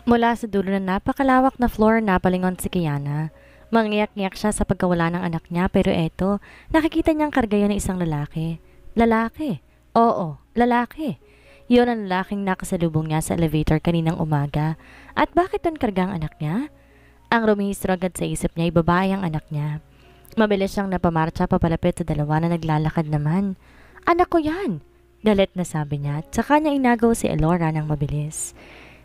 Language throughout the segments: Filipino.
Mula sa dulo ng napakalawak na floor napalingon si Kiana. Mangiyak-ngiyak siya sa pagkawala ng anak niya pero eto, nakikita niyang karga yun ng isang lalaki. Lalaki? Oo, lalaki. Yun ang lalaking nakasalubong niya sa elevator kaninang umaga. At bakit doon karga ang anak niya? Ang rumihistro agad sa isip niya ay babae ang anak niya. Mabilis siyang napamarcha papalapit sa dalawa na naglalakad naman. Anak ko yan! Galit na sabi niya at saka niya inagaw si Elora ng mabilis.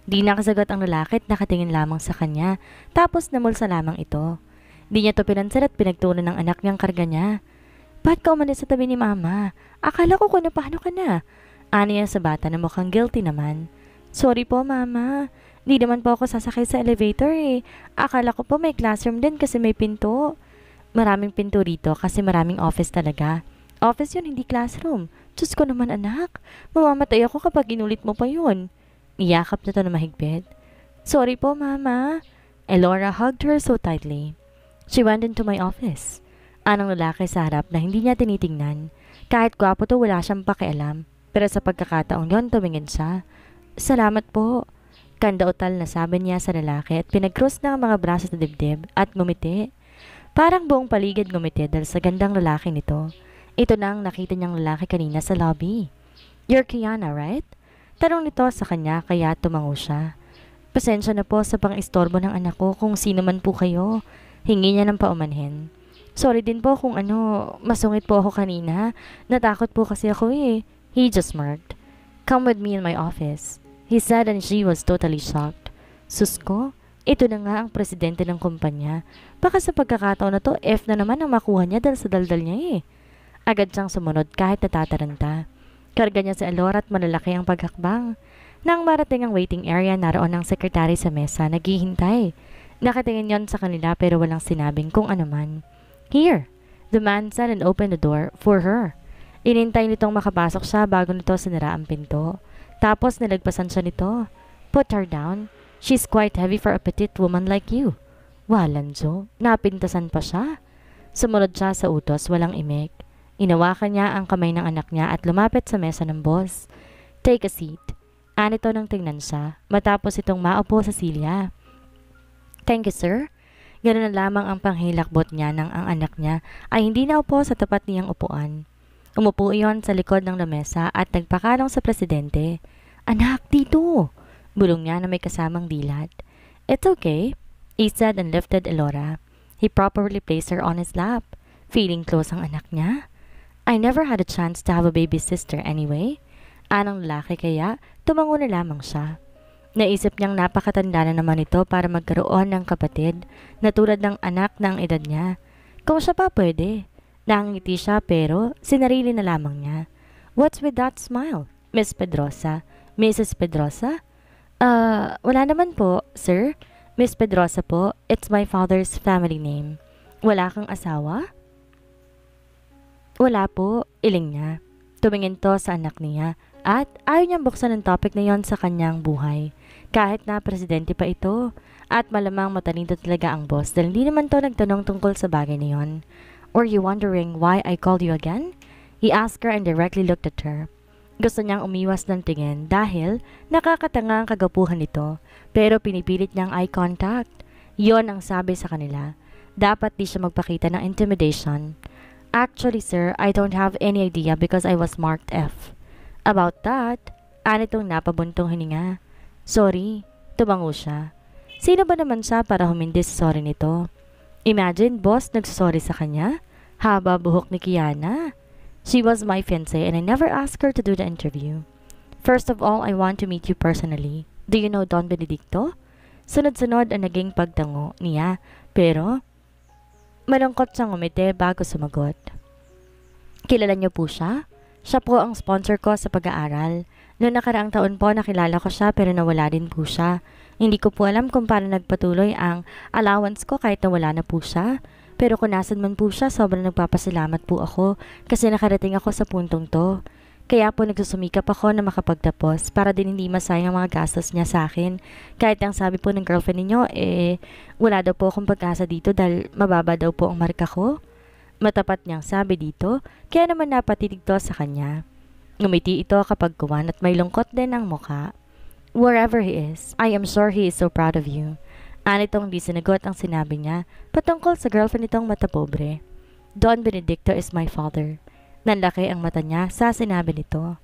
Di nakasagot ang lalaki at nakatingin lamang sa kanya, tapos namulsa lamang ito. Di niya to pinansin at pinagtunan ng anak niyang karga niya. Ba't ka umalis sa tabi ni mama? Akala ko kung paano ka na. Ani niya sa bata na mukhang guilty naman. Sorry po mama, di naman po ako sasakay sa elevator eh. Akala ko po may classroom din kasi may pinto. Maraming pinto rito kasi maraming office talaga. Office yun, hindi classroom. Diyos ko naman anak, mamamatay ako kapag inulit mo pa yun. Niyakap na to na mahigpit. Sorry po, Mama. Elora hugged her so tightly. She went into my office. Anong lalaki sa harap na hindi niya tinitingnan. Kahit gwapo to, wala siyang pakialam. Pero sa pagkakataong yon, tumingin siya. Salamat po. Kandautal na sabi niya sa lalaki at pinag-cross na ang mga braso sa dibdib at ngumiti. Parang buong paligid ngumiti dahil sa gandang lalaki nito. Ito na ang nakita niyang lalaki kanina sa lobby. You're Kiana, right? Tanong nito sa kanya kaya tumango siya. Pasensya na po sa pang-istorbo ng anak ko kung sino man po kayo. Hingi niya ng paumanhin. Sorry din po kung masungit po ako kanina. Natakot po kasi ako eh. He just smirked. Come with me in my office. He said and she was totally shocked. Sus ko, ito na nga ang presidente ng kumpanya. Baka sa pagkakataon na to, F na naman ang makuha niya dahil sa daldal niya eh. Agad siyang sumunod kahit natataranta. Karga niya sa Elora at malalaki ang paghakbang. Nang marating ang waiting area, naroon ang sekretary sa mesa, naghihintay. Nakatingin yon sa kanila pero walang sinabing kung ano man. Here, the man said and opened the door for her. Inintay nitong makapasok siya bago nito sinara ang pinto. Tapos nilagpasan siya nito. Put her down. She's quite heavy for a petite woman like you. Walanjo, napintasan pa siya. Sumunod siya sa utos, walang imik. Inawakan niya ang kamay ng anak niya at lumapit sa mesa ng boss. Take a seat. Anito nang tingnan siya, matapos itong maupo sa silya. Thank you, sir. Ganun na lamang ang panghilakbot niya nang ang anak niya ay hindi naupo sa tapat niyang upuan. Umupo iyon sa likod ng lamesa at nagpakalong sa presidente. Anak, dito! Bulong niya na may kasamang dilat. It's okay, he said and lifted Elora. He properly placed her on his lap. Feeling close ang anak niya. I never had a chance to have a baby sister anyway. Anong lalaki kaya, tumango na lamang siya. Naisip niyang napakatanda na naman ito para magkaroon ng kapatid na tulad ng anak na ang edad niya. Kung siya pa pwede. Nangiti siya pero sinarili na lamang niya. What's with that smile, Miss Pedrosa? Mrs. Pedrosa? Wala naman po, sir. Miss Pedrosa po, it's my father's family name. Wala kang asawa? Wala po, iling niya. Tumingin to sa anak niya at ayaw niyang buksan ang topic na yon sa kanyang buhay. Kahit na presidente pa ito at malamang matalino talaga ang boss dahil hindi naman to nagtanong tungkol sa bagay na yon. Were you wondering why I called you again? He asked her and directly looked at her. Gusto niyang umiwas ng tingin dahil nakakatanga ang kagapuhan nito pero pinipilit niyang eye contact. Yon ang sabi sa kanila. Dapat di siya magpakita ng intimidation. Actually, sir, I don't have any idea because I was marked F. About that, anitong napabuntong hininga. Sorry, tumango siya. Sino ba naman siya para humindi sa sorry nito? Imagine, boss nagsorry sa kanya? Haba buhok ni Kiana. She was my fiancé and I never asked her to do the interview. First of all, I want to meet you personally. Do you know Don Benedicto? Sunod-sunod ang naging pagtango niya, pero malungkot siyang umiti bago sumagot. Kilala niyo po siya? Siya po ang sponsor ko sa pag-aaral. Noong nakaraang taon po nakilala ko siya pero nawala din po siya. Hindi ko po alam kung paano nagpatuloy ang allowance ko kahit nawala na po siya. Pero kung nasan man po siya, sobrang nagpapasalamat po ako kasi nakarating ako sa puntong to. Kaya po nagsusumikap ako na makapagtapos para din hindi masayang ang mga gastos niya sa akin. Kahit ang sabi po ng girlfriend ninyo, wala daw po akong pag-asa dito dahil mababa daw po ang marka ko. Matapat niyang sabi dito, kaya naman napatitig to sa kanya. Ngumiti ito kapag kuwan at may lungkot din ang muka. Wherever he is, I am sure he is so proud of you. Anitong di sinagot ang sinabi niya patungkol sa girlfriend nitong matapobre. Don Benedicto is my father. Nanlaki ang mata niya sa sinabi nito.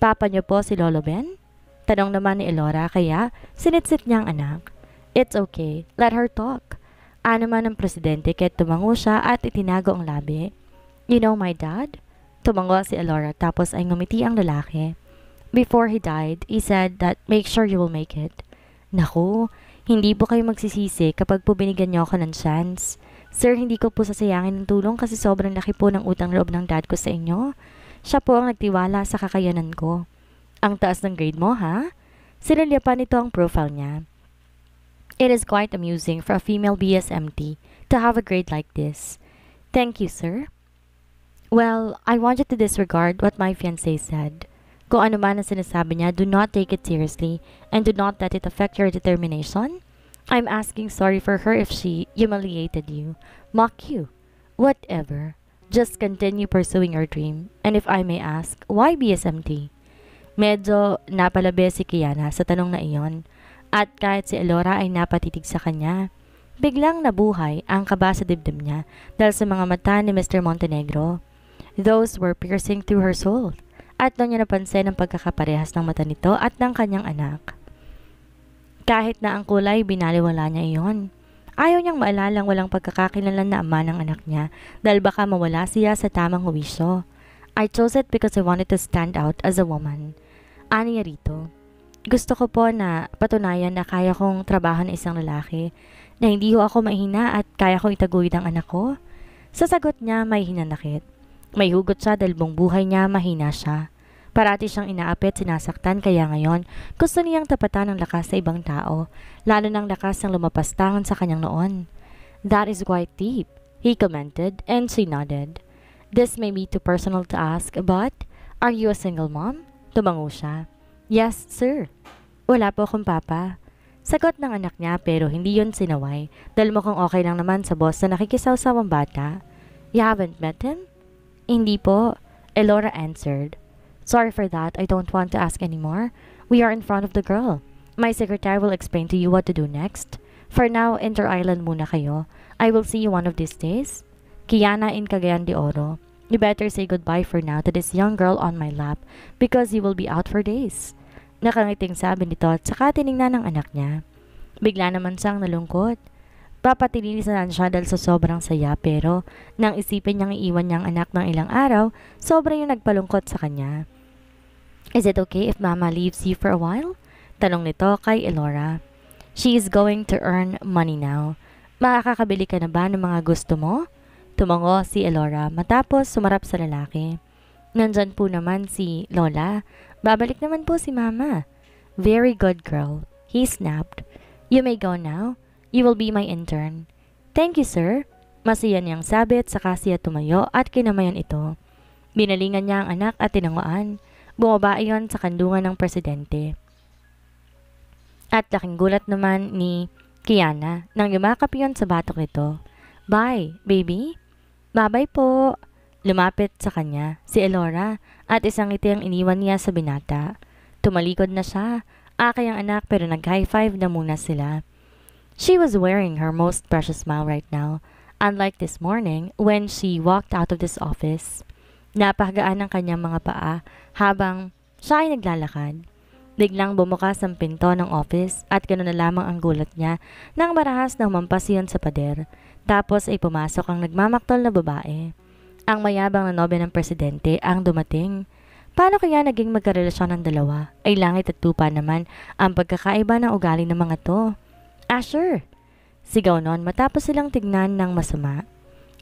Papa niyo po si Lolo Ben? Tanong naman ni Elora kaya sinitsit niya ang anak. It's okay, let her talk. Ano man ang presidente kaya tumango siya at itinago ang labi. You know my dad? Tumango si Elora tapos ay ngumiti ang lalaki. Before he died, he said that make sure you will make it. Naku, hindi po kayo magsisisi kapag po binigyan niyo ako ng chance. Sir, hindi ko po sasayangin ng tulong kasi sobrang laki po ng utang loob ng dad ko sa inyo. Siya po ang nagtiwala sa kakayanan ko. Ang taas ng grade mo, ha? Sinulya pa nito ang profile niya. It is quite amusing for a female BSMT to have a grade like this. Thank you, sir. Well, I want you to disregard what my fiancé said. Kung ano man ang sinasabi niya, do not take it seriously and do not let it affect your determination. I'm asking sorry for her if she humiliated you, mocked you, whatever. Just continue pursuing your dream. And if I may ask, why BSMT? Medyo napalabi si Kiana sa tanong na iyon. At kahit si Elora ay napatitig sa kanya, biglang nabuhay ang kaba sa dibdib niya dahil sa mga mata ni Mr. Montenegro. Those were piercing through her soul. At doon niya napansin ang pagkakaparehas ng mata nito at ng kanyang anak. Kahit na ang kulay, binaliwala niya iyon. Ayaw niyang maalalang walang pagkakakilanlan na ama ng anak niya dahil baka mawala siya sa tamang huwisyo. I chose it because I wanted to stand out as a woman. Ani niya rito. Gusto ko po na patunayan na kaya kong trabaho ng isang lalaki, na hindi ho ako mahina at kaya kong itaguyod ang anak ko. Sa sagot niya, may hinanakit. May hugot siya dahil buong buhay niya mahina siya. Parati siyang inaapit, sinasaktan kaya ngayon gusto niyang tapatan ng lakas sa ibang tao, lalo ng lakas ng lumapastangan sa kanyang noon. That is quite deep, he commented and she nodded. This may be too personal to ask, but are you a single mom? Tumango siya. Yes, sir. Wala po akong papa. Sagot ng anak niya pero hindi yun sinaway dahil mukhang okay lang naman sa boss na nakikisawsawang bata. You haven't met him? Hindi po, Elora answered. Sorry for that, I don't want to ask anymore. We are in front of the girl. My secretary will explain to you what to do next. For now, inter-island muna kayo. I will see you one of these days. Kiana in Cagayan de Oro. You better say goodbye for now to this young girl on my lap because you will be out for days. Nakangiting sabi nito at saka tiningnan ng anak niya. Bigla naman siyang nalungkot. Papatilisan siya dahil sa sobrang saya pero nang isipin niyang iiwan niyang anak ng ilang araw, sobra yung nagpalungkot sa kanya. Is it okay if Mama leaves you for a while? Tanong nito kay Elora. She is going to earn money now. Makakakabili ka na ba ng mga gusto mo? Tumango si Elora matapos sumarap sa lalaki. Nandyan po naman si Lola. Babalik naman po si Mama. Very good girl. He snapped. You may go now. You will be my intern. Thank you, sir. Masaya niyang sabit saka siya tumayo at kinamayan ito. Binalingan niya ang anak at tinanguan. Bumaba iyon sa kandungan ng presidente. At laking gulat naman ni Kiana nang yumakap iyon sa batok nito. Bye, baby. Bye-bye po. Lumapit sa kanya si Elora at isang ngiti ang iniwan niya sa binata. Tumalikod na siya. Akay ang anak pero nag-high five na muna sila. She was wearing her most precious smile right now, unlike this morning when she walked out of this office. Napagaan ang kanyang mga paa habang siya ay naglalakad. Biglang bumukas ang pinto ng office at gano'n na lamang ang gulat niya nang marahas na humampas iyon sa pader. Tapos ay pumasok ang nagmamaktol na babae. Ang mayabang na nobya ng presidente ang dumating. Paano kaya naging magkarelasyon ng dalawa? Ay langit at lupa naman ang pagkakaiba ng ugali ng mga to. Asher! Sigaw nun matapos silang tignan ng masama.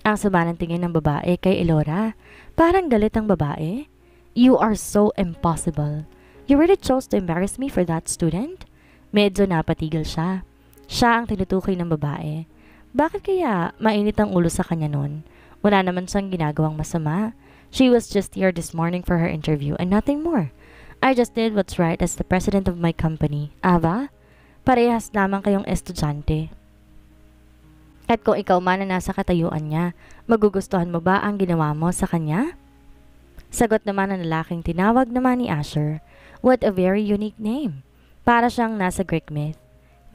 Ang sama ng tingin ng babae kay Elora. Parang galit ang babae. You are so impossible. You really chose to embarrass me for that student? Medyo napatigil siya. Siya ang tinutukoy ng babae. Bakit kaya mainit ang ulo sa kanya nun? Wala naman siyang ginagawang masama. She was just here this morning for her interview and nothing more. I just did what's right as the president of my company. Ava? Parehas lamang kayong estudyante. At kung ikaw man na nasa katayuan niya, magugustuhan mo ba ang ginawa mo sa kanya? Sagot naman ng lalaking tinawag naman ni Asher. What a very unique name. Para siyang nasa Greek myth.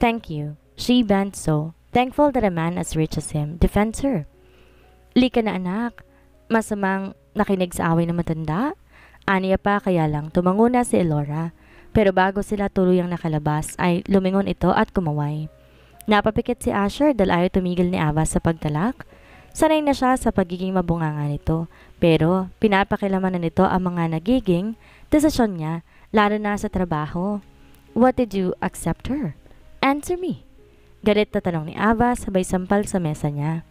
Thank you. She bent so, thankful that a man as rich as him defends her. Lika na anak. Masamang nakinig sa away ng matanda? Aniya pa kaya lang tumango na si Elora. Pero bago sila tuluyang nakalabas ay lumingon ito at kumaway. Napapikit si Asher dahil ayaw tumigil ni Ava sa pagtalak. Sanay na siya sa pagiging mabunganga nito, pero pinapakilaman na nito ang mga nagiging desisyon niya, lalo na sa trabaho. What did you accept her? Answer me. Galit na tanong ni Ava sabay sampal sa mesa niya.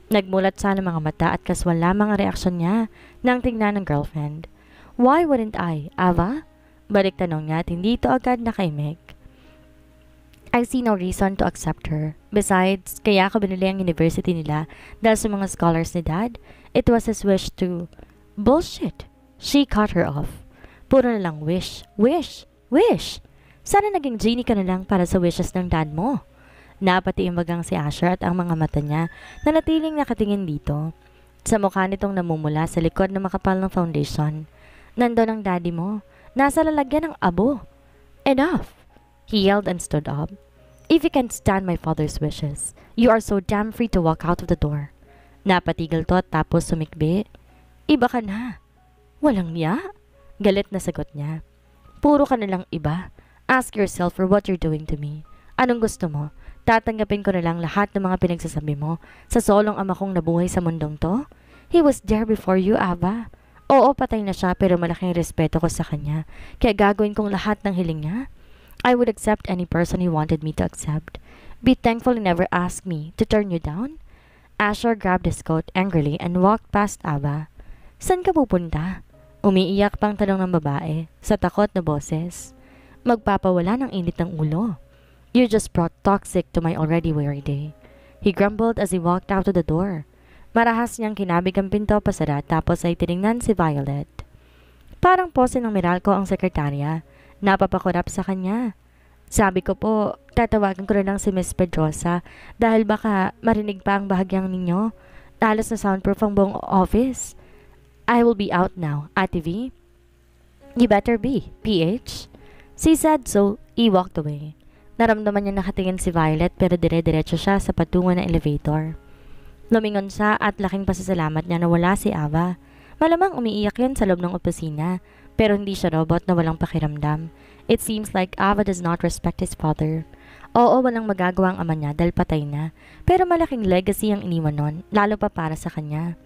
Nagmulat siya ng mga mata at kaswal lamang ang reaksyon niya nang tingnan ng girlfriend. Why wouldn't I, Ava? Balik tanong niya at hindi ito agad nakaimik. I see no reason to accept her. Besides, kaya ako binili ang university nila dahil sa mga scholars ni Dad. It was his wish to... Bullshit! She cut her off. Puro na lang wish, wish, wish! Sana naging genie ka na lang para sa wishes ng dad mo. Napatiimbagang si Asher at ang mga mata niya na natiling nakatingin dito. Sa mukha nitong namumula sa likod ng makapal ng foundation. Nandun ang daddy mo. Nasa lalagyan ng abo. Enough! He yelled and stood up. If you can't stand my father's wishes, you are so damn free to walk out of the door. Napatigil to at tapos sumikbi. Iba ka na. Walang niya? Galit na sagot niya. Puro ka na lang iba. Ask yourself for what you're doing to me. Anong gusto mo? Tatanggapin ko na lang lahat ng mga pinagsasabi mo sa solong ama kong nabuhay sa mundong to? He was there before you, Ava. Oo, patay na siya pero malaking respeto ko sa kanya. Kaya gagawin kong lahat ng hiling niya. I would accept any person he wanted me to accept. Be thankful he never asked me to turn you down. Asher grabbed his coat angrily and walked past Ava. San ka pupunta? Umiiyak pang tanong ng babae sa takot na boses. Magpapawala ng init ng ulo. You just brought toxic to my already weary day. He grumbled as he walked out of the door. Marahas niyang kinabig ang pinto pasara tapos ay tiningnan si Violet. Parang pose ng Meralco ang sekretarya. Napapakurap sa kanya. Sabi ko po, tatawagan ko na lang si Miss Pedrosa dahil baka marinig pa ang bahagyang ninyo. Talos na soundproof ang buong office. I will be out now, Ate V. You better be, PH. She said so, he walked away. Naramdaman niya nakatingin si Violet pero dire-diretso siya sa patungo ng elevator. Lumingon siya at laking pasasalamat niya na wala si Ava. Malamang umiiyak yan sa loob ng opisina, pero hindi siya robot na walang pakiramdam. It seems like Ava does not respect his father. Oo, walang magagawa ang ama niya dahil patay na, pero malaking legacy ang iniwan nun, lalo pa para sa kanya.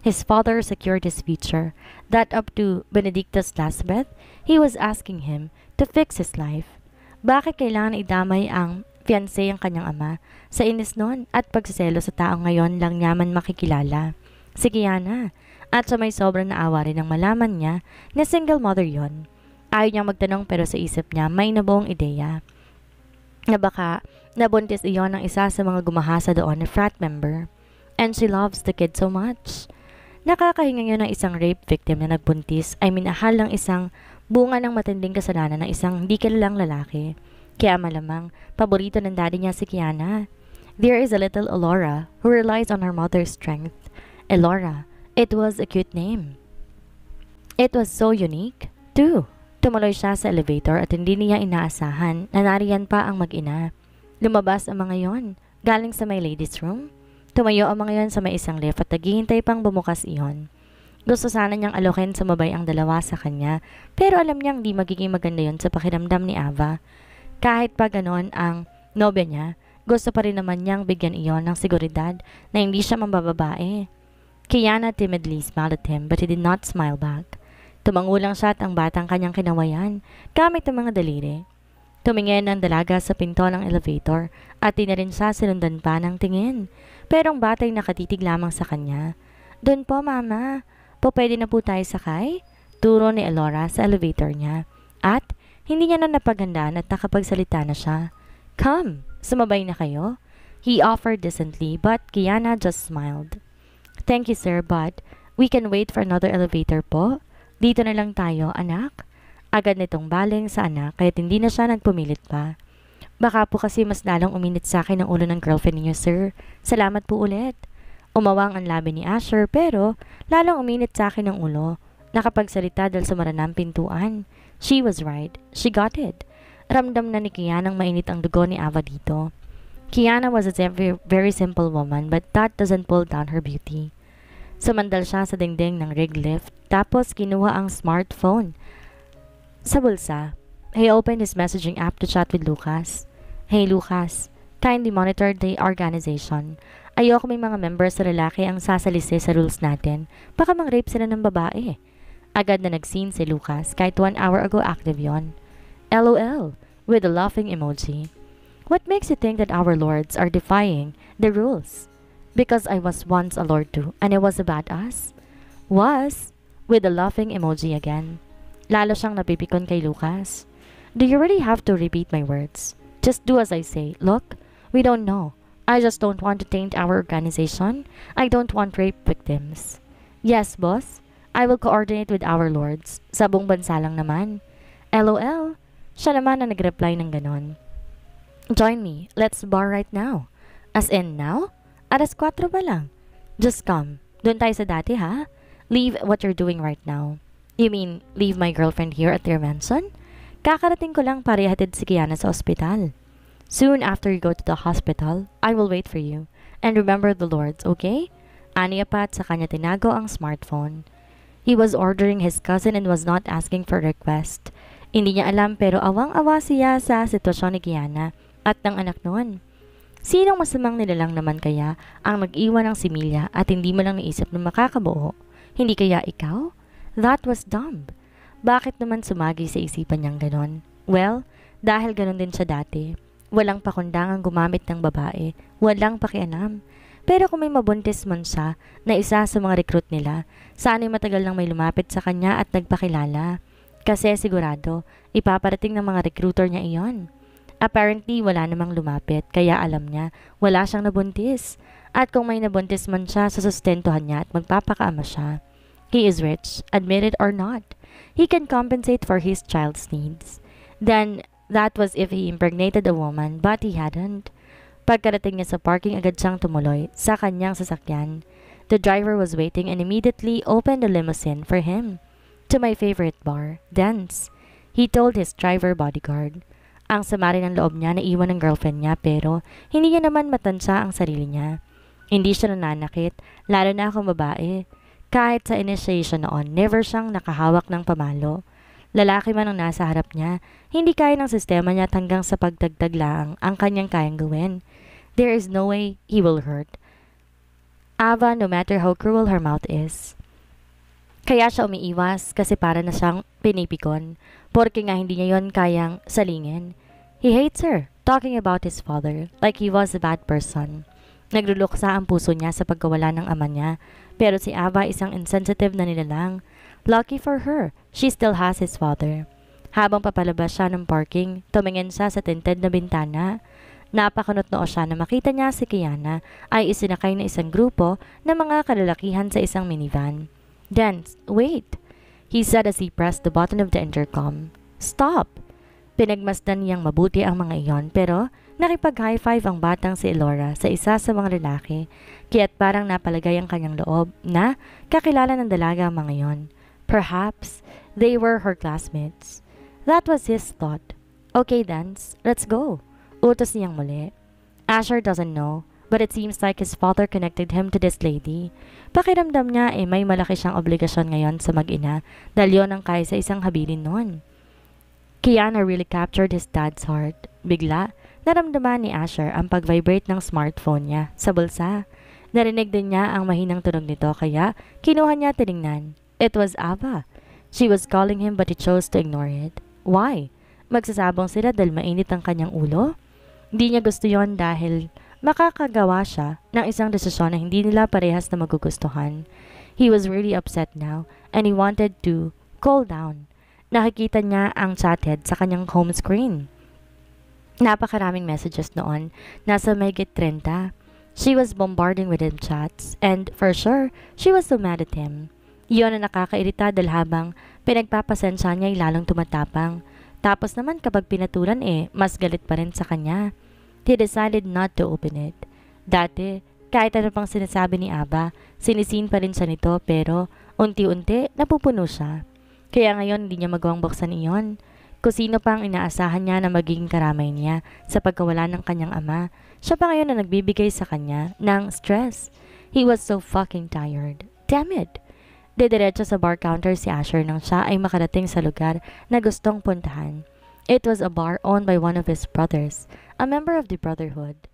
His father secured his future, that up to Benedicta's last breath, he was asking him to fix his life. Bakit kailangan idamay ang fiancé ang kanyang ama sa inis nun at pagsiselo sa taong ngayon lang niya man makikilala? Si Kiana. At sa may sobrang naawa rin ang malaman niya na single mother yon. Ayaw niyang magtanong pero sa isip niya may nabuong ideya na baka nabuntis iyon ng isa sa mga gumahasa doon na frat member. And she loves the kid so much. Nakakahinga yun ng isang rape victim na nagbuntis ay minahal ng isang bunga ng matinding kasalanan ng isang hindi kilalang lalaki. Kaya malamang paborito ng daddy niya si Kiana. There is a little Elora who relies on her mother's strength. Elora. It was a cute name. It was so unique, too. Tumuloy siya sa elevator at hindi niya inaasahan na nariyan pa ang mag-ina. Lumabas ang mga yon, galing sa may ladies' room. Tumayo ang mga yon sa may isang lift at naghihintay pang bumukas iyon. Gusto sana niyang alokin sumabay ang dalawa sa kanya, pero alam niyang di magiging maganda yon sa pakiramdam ni Ava. Kahit pa ganon ang nobya niya, gusto pa rin naman niyang bigyan iyon ng seguridad na hindi siya mambababae. Kiana timidly smiled at him but he did not smile back. Tumango lang siya at ang batang kanyang kinawayan, gamit ang mga daliri. Tumingin ang dalaga sa pinto ng elevator at di na rin siya sinundan pa ng tingin. Pero ang batay nakatitig lamang sa kanya. Doon po, Mama. Po pwede na po tayo sakay? Turo ni Elora sa elevator niya. At hindi niya na napagandaan at nakapagsalita na siya. Come, sumabay na kayo. He offered decently but Kiana just smiled. Thank you, sir, but we can wait for another elevator po. Dito na lang tayo, anak. Agad nitong baling sa anak, kaya't hindi na siya nagpumilit pa. Baka po kasi mas lalong uminit sa akin ang ulo ng girlfriend niyo, sir. Salamat po ulit. Umawang ang labi ni Asher, pero lalong uminit sa akin ang ulo. Nakapagsalita dahil sa maranang pintuan. She was right. She got it. Ramdam na ni Kiana ang mainit ang dugo ni Ava dito. Kiana was a very simple woman but that doesn't pull down her beauty. Sumandal siya sa dingding ng rig lift tapos kinuha ang smartphone sa bulsa. He opened his messaging app to chat with Lucas. Hey Lucas, kindly monitor the organization. Ayoko may mga members sa lalaki ang sasalisi sa rules natin. Baka mang-rape sila ng babae. Agad na nag-scene si Lucas kahit 1 hour ago active yon. LOL with a laughing emoji. What makes you think that our lords are defying the rules? Because I was once a lord too and I was a badass? Was with a laughing emoji again. Lalo siyang napipikon kay Lucas. Do you really have to repeat my words? Just do as I say. Look, we don't know. I just don't want to taint our organization. I don't want rape victims. Yes, boss. I will coordinate with our lords. Sa buong bansa lang naman. LOL. Siya naman ang nag-reply ng ganon. Join me. Let's bar right now. As in now? Alas 4 pa lang. Just come. Doon tayo sa dati ha? Leave what you're doing right now. You mean, leave my girlfriend here at your mansion? Kakarating ko lang para ihatid si Kiana sa ospital. Soon after you go to the hospital, I will wait for you. And remember the lords, okay? Aniya pa at sa kanya tinago ang smartphone. He was ordering his cousin and was not asking for a request. Hindi niya alam pero awang-awa siya sa sitwasyon ni Kiana at ng anak noon. Sinong masamang nilalang naman kaya ang nag-iwan ng similya at hindi mo lang naisip na makakabuo? Hindi kaya ikaw? That was dumb. Bakit naman sumagi sa isipan niyang ganon? Well, dahil ganon din siya dati. Walang pakundangang gumamit ng babae. Walang pakialam. Pero kung may mabuntis man siya na isa sa mga recruit nila, sana'y matagal nang may lumapit sa kanya at nagpakilala. Kasi sigurado, ipaparating ng mga recruiter niya iyon. Apparently, wala namang lumapit, kaya alam niya, wala siyang nabuntis. At kung may nabuntis man siya, susustentuhan niya at magpapakaama siya. He is rich, admit it or not. He can compensate for his child's needs. Then, that was if he impregnated a woman, but he hadn't. Pagkarating niya sa parking, agad siyang tumuloy sa kanyang sasakyan. The driver was waiting and immediately opened the limousine for him. To my favorite bar, dance. He told his driver bodyguard. Ang sama rin ng loob niya na iwan ng girlfriend niya pero hindi niya naman matansya ang sarili niya. Hindi siya nananakit, lalo na akong babae. Kahit sa initiation noon, never siyang nakahawak ng pamalo. Lalaki man ang nasa harap niya, hindi kaya ng sistema niya at hanggang sa pagdagdag lang ang kanyang kayang gawin. There is no way he will hurt Ava no matter how cruel her mouth is. Kaya siya umiiwas kasi para na siyang pinipikon. Porque nga hindi niya yon kayang salingin. He hates her, talking about his father, like he was a bad person. Nagluluksa ang puso niya sa pagkawala ng ama niya, pero si Ava isang insensitive na nilalang. Lucky for her, she still has his father. Habang papalabas siya ng parking, tumingin siya sa tinted na bintana. Napakunot-noo siya na makita niya si Kiana ay isinakay na isang grupo ng mga kalalakihan sa isang minivan. Then, wait! He said as he pressed the button of the intercom. Stop! Pinagmasdan niyang mabuti ang mga iyon pero nakipag-high five ang batang si Elora sa isa sa mga lalaki kaya't parang napalagay ang kanyang loob na kakilala ng dalaga ang mga iyon. Perhaps they were her classmates. That was his thought. Okay, dance. Let's go. Utos niyang muli. Asher doesn't know, but it seems like his father connected him to this lady. Pakiramdam niya may malaki siyang obligasyon ngayon sa mag-ina dahil yun ang kaya sa isang habilin noon. Kiana really captured his dad's heart. Bigla, naramdaman ni Asher ang pag-vibrate ng smartphone niya sa bulsa. Narinig din niya ang mahinang tunog nito kaya kinuha niya tiningnan. It was Ava. She was calling him but he chose to ignore it. Why? Magsasabong sila dahil mainit ang kanyang ulo? Hindi niya gusto yon dahil makakagawa siya ng isang desisyon na hindi nila parehas na magugustuhan. He was really upset now and he wanted to cool down. Nakikita niya ang chathead sa kanyang home screen. Napakaraming messages noon, nasa mahigit 30. She was bombarding with him chats and for sure, she was so mad at him. Iyon ang nakakairita dahil habang pinagpapasensya niya ay lalong tumatapang. Tapos naman kapag pinatulan mas galit pa rin sa kanya. He decided not to open it. Dati, kahit ano pang sinasabi ni Ava, sinisin pa rin siya nito pero unti-unti napupuno siya. Kaya ngayon hindi niya magawang buksan iyon. Kung sino pa ang inaasahan niya na magiging karamay niya sa pagkawala ng kanyang ama, siya pa ngayon na nagbibigay sa kanya ng stress. He was so fucking tired. Damn it! Dediretso sa bar counter si Asher nang siya ay makarating sa lugar na gustong puntahan. It was a bar owned by one of his brothers, a member of the Brotherhood.